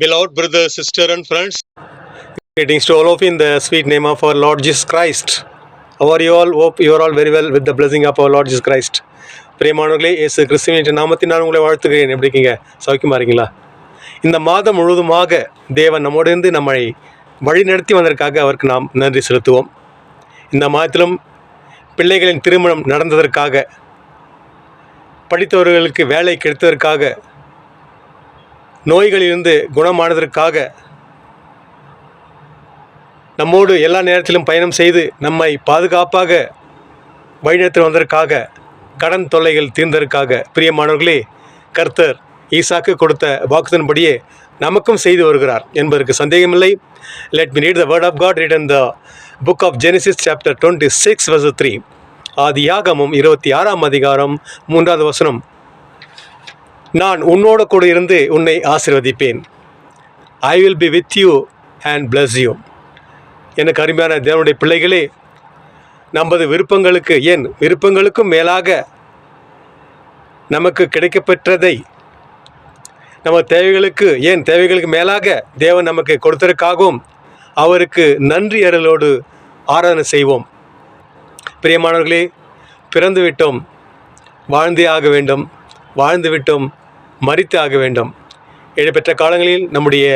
Beloved brother, sister, and friends, greetings to all of you in the sweet name of our Lord Jesus Christ. How are you all? Hope you are all very well with the blessing of our Lord Jesus Christ. பிரியமானவர்களே, இயேசு கிறிஸ்துவின் நாமத்தில் நான் உங்களை வாழ்த்துகிறேன். எப்படி இருக்கீங்க? சௌக்கியமா இருக்கீங்களா? இந்த மாதம் முழுவதுமாக தேவன் நம்மோடு இருந்து நம்மை வழிநடத்தி வந்ததற்காக அவருக்கு நாம் நன்றி செலுத்துவோம். இந்த மாதத்திலும் பிள்ளைகளின் திருமணம் நடந்ததற்காக, படித்தவர்களுக்கு வேலை கிடைத்ததற்காக, நோய்களிலிருந்து குணமானதற்காக, நம்மோடு எல்லா நேரத்திலும் பயணம் செய்து நம்மை பாதுகாப்பாக வழிநடத்தி வந்ததற்காக, கடன் தொல்லைகள் தீர்ந்ததற்காக, பிரியமானவர்களே, கர்த்தர் ஈசாக்கு கொடுத்த வாக்குதன்படியே நமக்கும் செய்து வருகிறார் என்பதற்கு சந்தேகமில்லை. Let me read the word of God written in the book of Genesis chapter 26 verse 3. ஆதியாகமம் 26ஆம் அதிகாரம் 3வது வசனம். நான் உன்னோடு கூட இருந்து உன்னை ஆசீர்வதிப்பேன். I will be with you and bless you. எனக்கு அருமையான தேவனுடைய பிள்ளைகளே, நமது விருப்பங்களுக்கு, ஏன் விருப்பங்களுக்கும் மேலாக நமக்கு கிடைக்கப்பெற்றதை, நம்ம தேவைகளுக்கு, ஏன் தேவைகளுக்கு மேலாக தேவன் நமக்கு கொடுத்ததற்காகவும் அவருக்கு நன்றி அருளோடு ஆராதனை செய்வோம். பிரியமானவர்களே, பிறந்து விட்டோம், வாழ்ந்தே ஆக வேண்டும், வாழ்ந்து விட்டோம், மரித்து ஆக வேண்டும். இடம்பெற்ற காலங்களில் நம்முடைய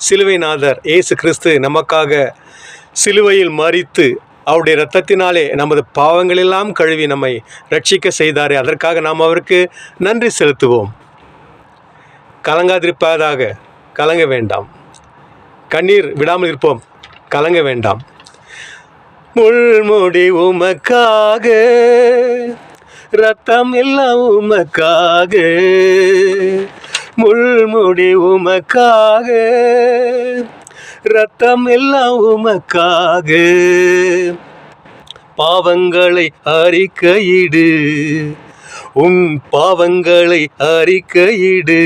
சிலுவைநாதர் இயேசு கிறிஸ்து நமக்காக சிலுவையில் மரித்து அவருடைய இரத்தத்தினாலே நமது பாவங்களெல்லாம் கழுவி நம்மை ரட்சிக்க செய்தாரே, அதற்காக நாம் அவருக்கு நன்றி செலுத்துவோம். கலங்காதிருப்பதாக, கலங்க வேண்டாம். கண்ணீர் விடாமல் இருப்போம், கலங்க வேண்டாம். முள்முடி உமக்காக, ரத்தம் எல்லாம் உமக்காக, முள்முடி உமக்காக, ரத்தம் எல்லாம் உமக்காக, பாவங்களை அறிக்கையிடு, உன் பாவங்களை அறிக்கையிடு,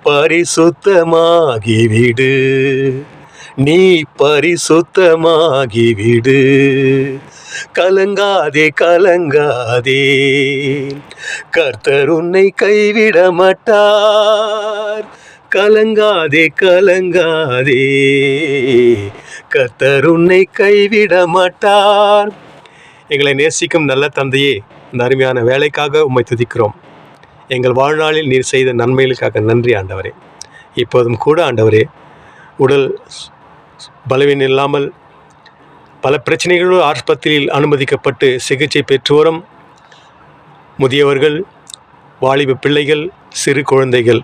பரிசுத்தமாகிவிடு, நீ பரிசுத்தமாகிவிடு. கலங்காதே, கலங்காதே, கர்த்தர் உன்னை கைவிட மாட்டார். கலங்காதே, கலங்காதே, கர்த்தர் உன்னை கைவிட மாட்டார். எங்களை நேசிக்கும் நல்ல தந்தையே, இந்த அருமையான வேலைக்காக உம்மை துதிக்கிறோம். எங்கள் வாழ்நாளில் நீர் செய்த நன்மைகளுக்காக நன்றி ஆண்டவரே. இப்போதும் கூட ஆண்டவரே, உடல் பலவீனம் இல்லாமல் பல பிரச்சனைகளோடு ஆஸ்பத்திரியில் அனுமதிக்கப்பட்டு சிகிச்சை பெற்று வரும் முதியவர்கள், வாலிப பிள்ளைகள், சிறு குழந்தைகள்,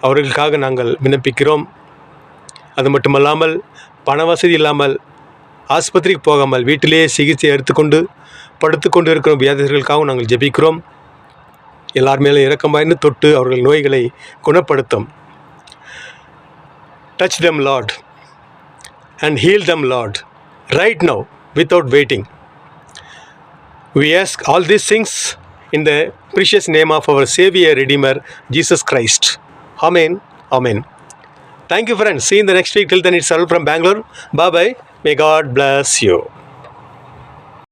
அவர்களுக்காக நாங்கள் விண்ணப்பிக்கிறோம். அது மட்டுமல்லாமல் பண வசதி இல்லாமல் ஆஸ்பத்திரிக்கு போகாமல் வீட்டிலேயே சிகிச்சை எடுத்துக்கொண்டு படுத்துக்கொண்டு இருக்கிற வியாதிகளுக்காகவும் நாங்கள் ஜெபிக்கிறோம். எல்லார் மேலும் இரக்கமாயின்னு தொட்டு அவர்கள் நோய்களை குணப்படுத்தும். Touch them, Lord, and heal them, Lord, right now, without waiting. We ask all these things in the precious name of our Savior, Redeemer, Jesus Christ. Amen. Amen. Thank you, friends. See you in the next week. Till then, it's all from Bangalore. Bye-bye. May God bless you.